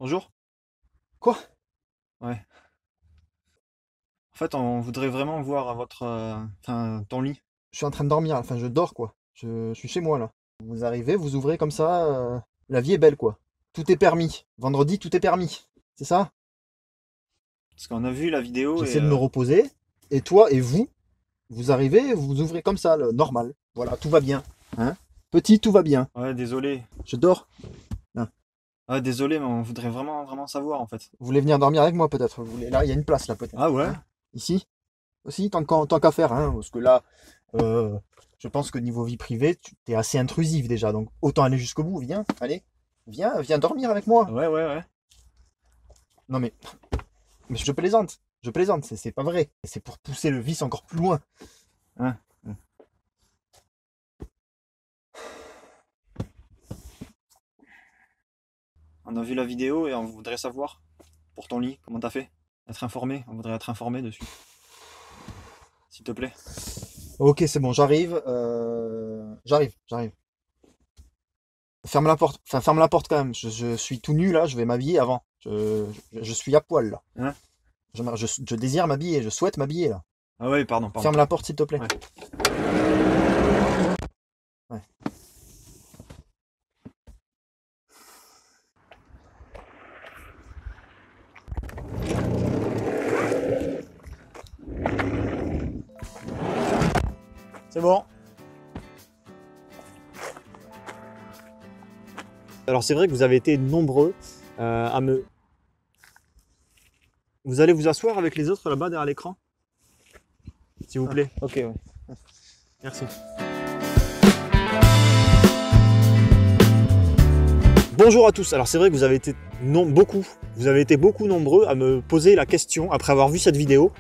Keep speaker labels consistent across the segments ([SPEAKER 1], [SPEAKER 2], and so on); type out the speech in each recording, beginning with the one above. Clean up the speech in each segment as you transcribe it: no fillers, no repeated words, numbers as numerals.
[SPEAKER 1] Bonjour.
[SPEAKER 2] Quoi?
[SPEAKER 1] Ouais. En fait, on voudrait vraiment voir votre, enfin, ton lit.
[SPEAKER 2] Je suis en train de dormir, enfin je dors quoi. Je suis chez moi là. Vous arrivez, vous ouvrez comme ça, la vie est belle quoi. Tout est permis. Vendredi, tout est permis. C'est ça?
[SPEAKER 1] Parce qu'on a vu la vidéo et
[SPEAKER 2] J'essaie de me reposer. Et toi et vous, vous arrivez, vous ouvrez comme ça, le normal. Voilà, tout va bien. Hein? Petit, tout va bien.
[SPEAKER 1] ouais, désolé.
[SPEAKER 2] Je dors. Hein.
[SPEAKER 1] Ouais, désolé, mais on voudrait vraiment savoir en fait.
[SPEAKER 2] Vous voulez venir dormir avec moi peut-être? Vous voulez... Là, il y a une place là peut-être.
[SPEAKER 1] Ah ouais?
[SPEAKER 2] Hein? Ici? Aussi, tant qu'à faire, hein, parce que là, euh, je pense que niveau vie privée, tu es assez intrusif déjà, donc autant aller jusqu'au bout. Viens, allez, viens dormir avec moi.
[SPEAKER 1] Ouais.
[SPEAKER 2] Non mais je plaisante, c'est pas vrai. C'est pour pousser le vice encore plus loin.
[SPEAKER 1] Hein, hein. On a vu la vidéo et on voudrait savoir pour ton lit, comment t'as fait? Être informé, on voudrait être informé dessus. S'il te plaît.
[SPEAKER 2] Ok, c'est bon, j'arrive, j'arrive. Ferme la porte, enfin ferme la porte quand même. Je suis tout nu là, je vais m'habiller avant. Je suis à poil là.
[SPEAKER 1] Hein?
[SPEAKER 2] Je désire m'habiller, je souhaite m'habiller là.
[SPEAKER 1] Ah ouais, pardon.
[SPEAKER 2] Ferme la porte s'il te plaît.
[SPEAKER 1] Ouais.
[SPEAKER 2] Ouais.
[SPEAKER 1] C'est bon. Alors c'est vrai que vous avez été nombreux à me... Vous allez vous asseoir avec les autres là-bas derrière l'écran? S'il vous plaît. Ok, ouais. Merci. Bonjour à tous. Alors c'est vrai que vous avez été vous avez été beaucoup nombreux à me poser la question après avoir vu cette vidéo.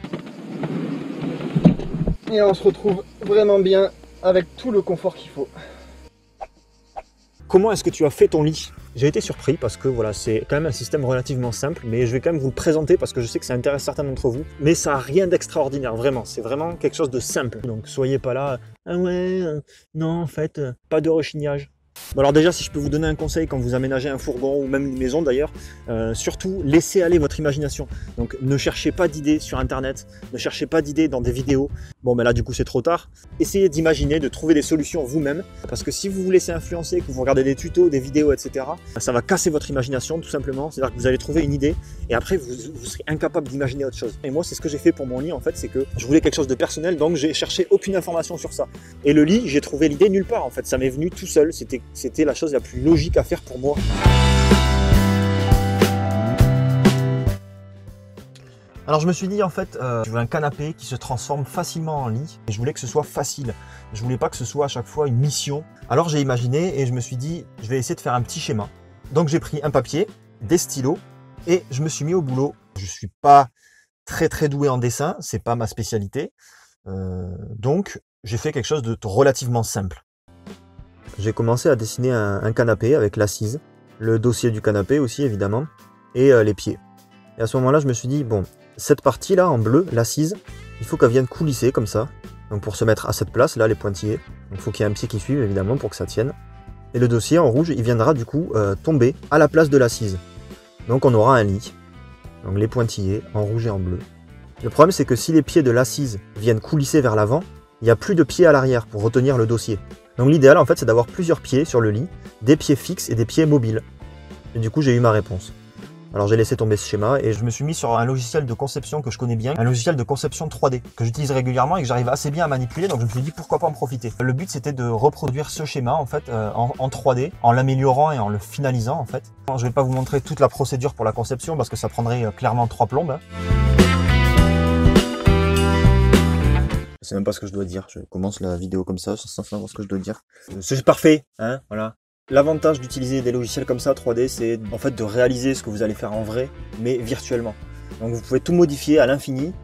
[SPEAKER 2] Et on se retrouve vraiment bien avec tout le confort qu'il faut.
[SPEAKER 1] Comment est-ce que tu as fait ton lit? J'ai été surpris parce que voilà, c'est quand même un système relativement simple, mais je vais quand même vous le présenter parce que je sais que ça intéresse certains d'entre vous. Mais ça n'a rien d'extraordinaire, vraiment. C'est vraiment quelque chose de simple. Donc soyez pas là, ah ouais, non en fait, pas de rechignage. Bon alors déjà, si je peux vous donner un conseil quand vous aménagez un fourgon ou même une maison d'ailleurs, surtout laissez aller votre imagination. Donc ne cherchez pas d'idées sur internet, ne cherchez pas d'idées dans des vidéos. Bon mais là du coup c'est trop tard. Essayez d'imaginer, de trouver des solutions vous-même, parce que si vous vous laissez influencer, que vous regardez des tutos, des vidéos, etc., ça va casser votre imagination tout simplement. C'est-à-dire que vous allez trouver une idée et après vous serez incapable d'imaginer autre chose. Et moi c'est ce que j'ai fait pour mon lit en fait, c'est que je voulais quelque chose de personnel, donc j'ai cherché aucune information sur ça. Et le lit, j'ai trouvé l'idée nulle part en fait, ça m'est venu tout seul, c'était la chose la plus logique à faire pour moi. Alors je me suis dit en fait, je veux un canapé qui se transforme facilement en lit et je voulais que ce soit facile. Je voulais pas que ce soit à chaque fois une mission. Alors j'ai imaginé et je me suis dit, je vais essayer de faire un petit schéma. Donc j'ai pris un papier, des stylos et je me suis mis au boulot. Je suis pas très doué en dessin, c'est pas ma spécialité. Donc j'ai fait quelque chose de relativement simple. J'ai commencé à dessiner un canapé avec l'assise, le dossier du canapé aussi évidemment, et les pieds. Et à ce moment-là, je me suis dit, bon, cette partie-là en bleu, l'assise, il faut qu'elle vienne coulisser comme ça. Donc pour se mettre à cette place, là, les pointillés, il faut qu'il y ait un pied qui suive évidemment pour que ça tienne. Et le dossier en rouge, il viendra du coup tomber à la place de l'assise. Donc on aura un lit. Donc les pointillés en rouge et en bleu. Le problème, c'est que si les pieds de l'assise viennent coulisser vers l'avant, il n'y a plus de pieds à l'arrière pour retenir le dossier. Donc l'idéal en fait c'est d'avoir plusieurs pieds sur le lit, des pieds fixes et des pieds mobiles. Et du coup j'ai eu ma réponse. Alors j'ai laissé tomber ce schéma et je me suis mis sur un logiciel de conception que je connais bien, un logiciel de conception 3D que j'utilise régulièrement et que j'arrive assez bien à manipuler, donc je me suis dit pourquoi pas en profiter. Le but c'était de reproduire ce schéma en fait en 3D, en l'améliorant et en le finalisant en fait. Je vais pas vous montrer toute la procédure pour la conception parce que ça prendrait clairement 3 plombes. Hein. Je sais même pas ce que je dois dire, je commence la vidéo comme ça sans savoir ce que je dois dire. C'est parfait, hein, voilà. L'avantage d'utiliser des logiciels comme ça 3D, c'est en fait de réaliser ce que vous allez faire en vrai, mais virtuellement. Donc vous pouvez tout modifier à l'infini,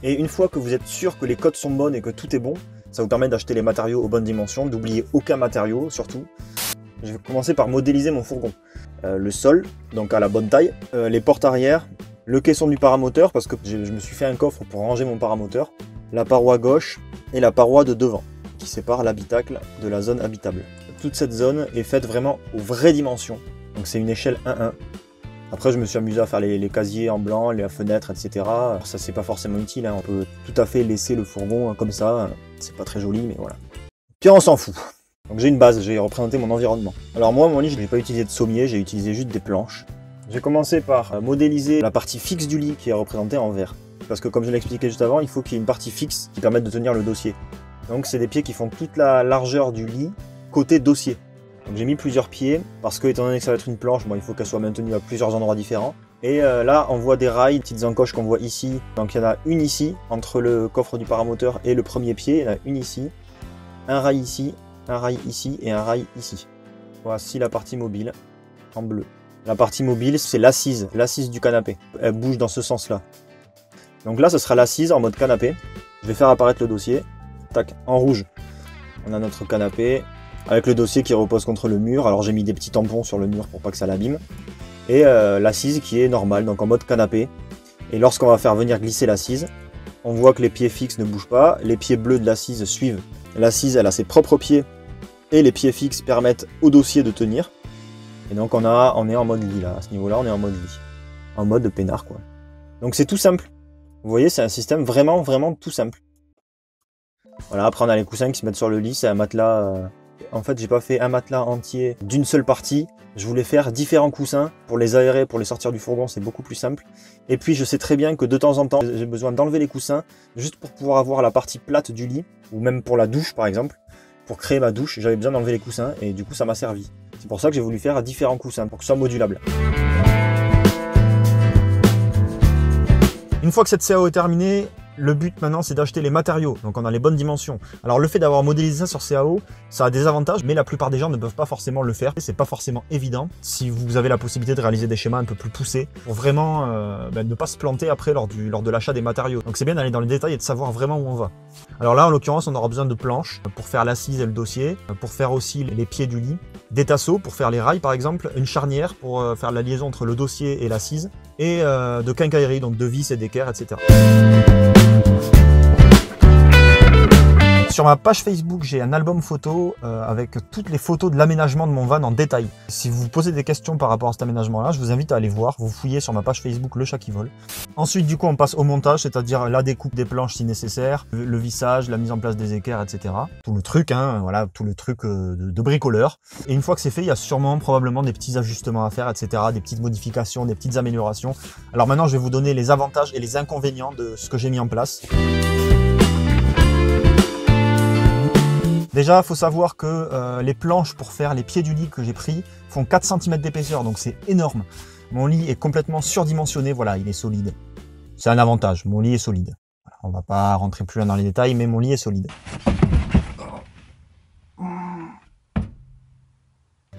[SPEAKER 1] et une fois que vous êtes sûr que les codes sont bonnes et que tout est bon, ça vous permet d'acheter les matériaux aux bonnes dimensions, d'oublier aucun matériau surtout. Je vais commencer par modéliser mon fourgon. Le sol, donc à la bonne taille, les portes arrière, le caisson du paramoteur, parce que je me suis fait un coffre pour ranger mon paramoteur, la paroi gauche et la paroi de devant, qui sépare l'habitacle de la zone habitable. Toute cette zone est faite vraiment aux vraies dimensions. Donc c'est une échelle 1-1. Après, je me suis amusé à faire les casiers en blanc, les fenêtres, etc. Alors, ça, c'est pas forcément utile, hein. On peut tout à fait laisser le fourgon comme ça. C'est pas très joli, mais voilà. Puis on s'en fout. Donc j'ai une base, j'ai représenté mon environnement. Alors moi, mon lit, je n'ai pas utilisé de sommier, j'ai utilisé juste des planches. J'ai commencé par modéliser la partie fixe du lit qui est représentée en vert. Parce que comme je l'ai expliqué juste avant, il faut qu'il y ait une partie fixe qui permette de tenir le dossier. Donc c'est des pieds qui font toute la largeur du lit côté dossier. Donc j'ai mis plusieurs pieds parce que étant donné que ça va être une planche, bon, il faut qu'elle soit maintenue à plusieurs endroits différents. Et là on voit des rails, petites encoches qu'on voit ici. Donc il y en a une ici, entre le coffre du paramoteur et le premier pied, il y en a une ici, un rail ici, un rail ici et un rail ici. Voici la partie mobile en bleu. La partie mobile, c'est l'assise du canapé. Elle bouge dans ce sens-là. Donc là, ce sera l'assise en mode canapé. Je vais faire apparaître le dossier. Tac, en rouge. On a notre canapé avec le dossier qui repose contre le mur. Alors j'ai mis des petits tampons sur le mur pour pas que ça l'abîme. Et l'assise qui est normale, donc en mode canapé. Et lorsqu'on va faire venir glisser l'assise, on voit que les pieds fixes ne bougent pas. Les pieds bleus de l'assise suivent. L'assise, elle a ses propres pieds. Et les pieds fixes permettent au dossier de tenir. Et donc on est en mode lit là. À ce niveau-là, on est en mode lit. En mode peinard quoi. Donc c'est tout simple. Vous voyez, c'est un système vraiment, vraiment tout simple. Voilà, après on a les coussins qui se mettent sur le lit, c'est un matelas. En fait, j'ai pas fait un matelas entier d'une seule partie. Je voulais faire différents coussins pour les aérer, pour les sortir du fourgon, c'est beaucoup plus simple. Et puis je sais très bien que de temps en temps, j'ai besoin d'enlever les coussins juste pour pouvoir avoir la partie plate du lit, ou même pour la douche par exemple. Pour créer ma douche, j'avais besoin d'enlever les coussins et du coup ça m'a servi. C'est pour ça que j'ai voulu faire différents coussins pour que ce soit modulable. Une fois que cette CAO est terminée, le but maintenant c'est d'acheter les matériaux, donc on a les bonnes dimensions. Alors le fait d'avoir modélisé ça sur CAO, ça a des avantages, mais la plupart des gens ne peuvent pas forcément le faire. C'est pas forcément évident si vous avez la possibilité de réaliser des schémas un peu plus poussés pour vraiment ne pas se planter après lors de l'achat des matériaux. Donc c'est bien d'aller dans les détails et de savoir vraiment où on va. Alors là en l'occurrence on aura besoin de planches pour faire l'assise et le dossier, pour faire aussi les pieds du lit, des tasseaux pour faire les rails par exemple, une charnière pour faire la liaison entre le dossier et l'assise, et de quincaillerie, donc de vis et d'équerre, etc. Sur ma page Facebook, j'ai un album photo avec toutes les photos de l'aménagement de mon van en détail. Si vous vous posez des questions par rapport à cet aménagement-là, je vous invite à aller voir. Vous fouillez sur ma page Facebook Le Chat qui vole. Ensuite, du coup, on passe au montage, c'est-à-dire la découpe des planches si nécessaire, le vissage, la mise en place des équerres, etc. Tout le truc, hein, voilà, tout le truc de bricoleur. Et une fois que c'est fait, il y a sûrement, probablement des petits ajustements à faire, etc. Des petites modifications, des petites améliorations. Alors maintenant, je vais vous donner les avantages et les inconvénients de ce que j'ai mis en place. Déjà, il faut savoir que les planches pour faire les pieds du lit que j'ai pris font 4 cm d'épaisseur, donc c'est énorme. Mon lit est complètement surdimensionné, voilà, il est solide. C'est un avantage, mon lit est solide. Voilà, on va pas rentrer plus loin dans les détails, mais mon lit est solide.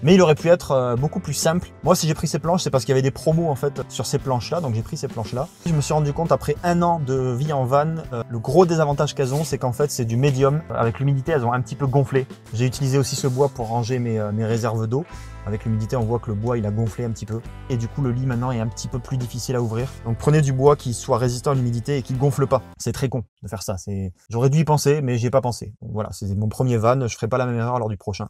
[SPEAKER 1] Mais il aurait pu être beaucoup plus simple. Moi, si j'ai pris ces planches, c'est parce qu'il y avait des promos en fait sur ces planches-là, donc j'ai pris ces planches-là. Je me suis rendu compte après 1 an de vie en van, le gros désavantage qu'elles ont, c'est qu'en fait c'est du médium. Avec l'humidité, elles ont un petit peu gonflé. J'ai utilisé aussi ce bois pour ranger mes réserves d'eau. Avec l'humidité, on voit que le bois il a gonflé un petit peu. Et du coup, le lit maintenant est un petit peu plus difficile à ouvrir. Donc prenez du bois qui soit résistant à l'humidité et qui gonfle pas. C'est très con de faire ça. J'aurais dû y penser, mais j'y ai pas pensé. Donc voilà, c'est mon premier van. Je ferai pas la même erreur lors du prochain.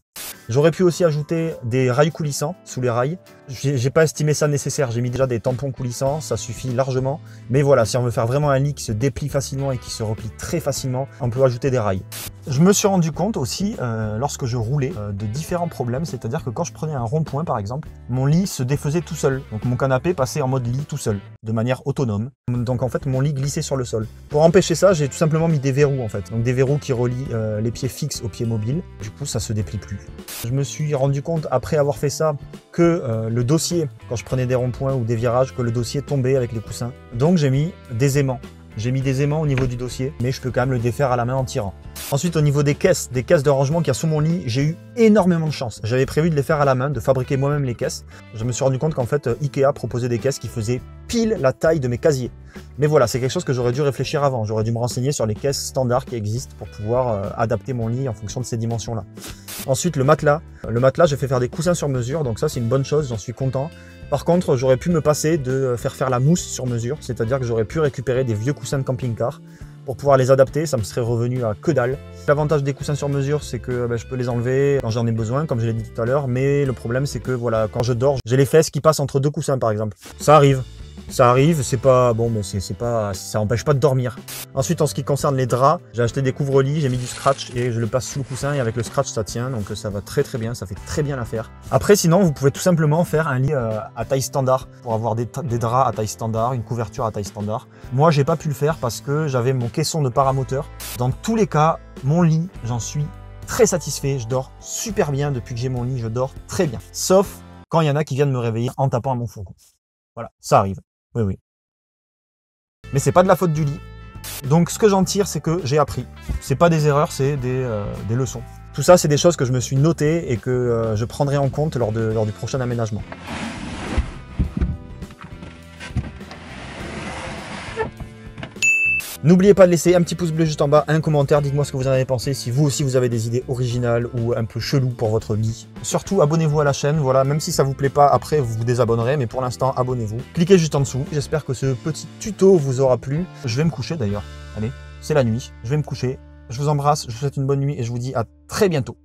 [SPEAKER 1] J'aurais pu aussi ajouter des rails coulissants sous les rails. J'ai pas estimé ça nécessaire. J'ai mis déjà des tampons coulissants, ça suffit largement. Mais voilà, si on veut faire vraiment un lit qui se déplie facilement et qui se replie très facilement, on peut ajouter des rails. Je me suis rendu compte aussi, lorsque je roulais, de différents problèmes. C'est-à-dire que quand je prenais un rond-point, par exemple, mon lit se défaisait tout seul. Donc mon canapé passait en mode lit tout seul, de manière autonome. Donc en fait, mon lit glissait sur le sol. Pour empêcher ça, j'ai tout simplement mis des verrous, en fait. Donc des verrous qui relient les pieds fixes aux pieds mobiles. Du coup, ça se déplie plus. Je me suis rendu compte, après avoir fait ça, que le dossier, quand je prenais des ronds-points ou des virages, que le dossier tombait avec les coussins. Donc j'ai mis des aimants. J'ai mis des aimants au niveau du dossier, mais je peux quand même le défaire à la main en tirant. Ensuite, au niveau des caisses de rangement qu'il y a sous mon lit, j'ai eu énormément de chance. J'avais prévu de les faire à la main, de fabriquer moi-même les caisses. Je me suis rendu compte qu'en fait, Ikea proposait des caisses qui faisaient pile la taille de mes casiers. Mais voilà, c'est quelque chose que j'aurais dû réfléchir avant. J'aurais dû me renseigner sur les caisses standards qui existent pour pouvoir adapter mon lit en fonction de ces dimensions-là. Ensuite, le matelas. Le matelas, j'ai fait faire des coussins sur mesure, donc ça, c'est une bonne chose, j'en suis content. Par contre, j'aurais pu me passer de faire la mousse sur mesure, c'est-à-dire que j'aurais pu récupérer des vieux coussins de camping-car pour pouvoir les adapter, ça me serait revenu à que dalle. L'avantage des coussins sur mesure, c'est que je peux les enlever quand j'en ai besoin, comme je l'ai dit tout à l'heure, mais le problème c'est que voilà, quand je dors, j'ai les fesses qui passent entre deux coussins par exemple. Ça arrive, c'est pas bon, mais c'est pas, ça empêche pas de dormir. Ensuite, en ce qui concerne les draps, j'ai acheté des couvre-lits, j'ai mis du scratch et je le passe sous le coussin et avec le scratch ça tient, donc ça va très très bien, ça fait très bien l'affaire. Après, sinon, vous pouvez tout simplement faire un lit à taille standard pour avoir des draps à taille standard, une couverture à taille standard. Moi, j'ai pas pu le faire parce que j'avais mon caisson de paramoteur. Dans tous les cas, mon lit, j'en suis très satisfait, je dors super bien depuis que j'ai mon lit, je dors très bien. Sauf quand il y en a qui viennent me réveiller en tapant à mon fourgon. Voilà, ça arrive. Oui, oui. Mais c'est pas de la faute du lit. Donc ce que j'en tire, c'est que j'ai appris. C'est pas des erreurs, c'est des leçons. Tout ça, c'est des choses que je me suis notées et que je prendrai en compte lors du prochain aménagement. N'oubliez pas de laisser un petit pouce bleu juste en bas, un commentaire, dites-moi ce que vous en avez pensé, si vous aussi vous avez des idées originales ou un peu chelou pour votre lit. Surtout, abonnez-vous à la chaîne, voilà, même si ça vous plaît pas, après vous vous désabonnerez, mais pour l'instant, abonnez-vous. Cliquez juste en dessous, j'espère que ce petit tuto vous aura plu. Je vais me coucher d'ailleurs, allez, c'est la nuit, je vais me coucher. Je vous embrasse, je vous souhaite une bonne nuit et je vous dis à très bientôt.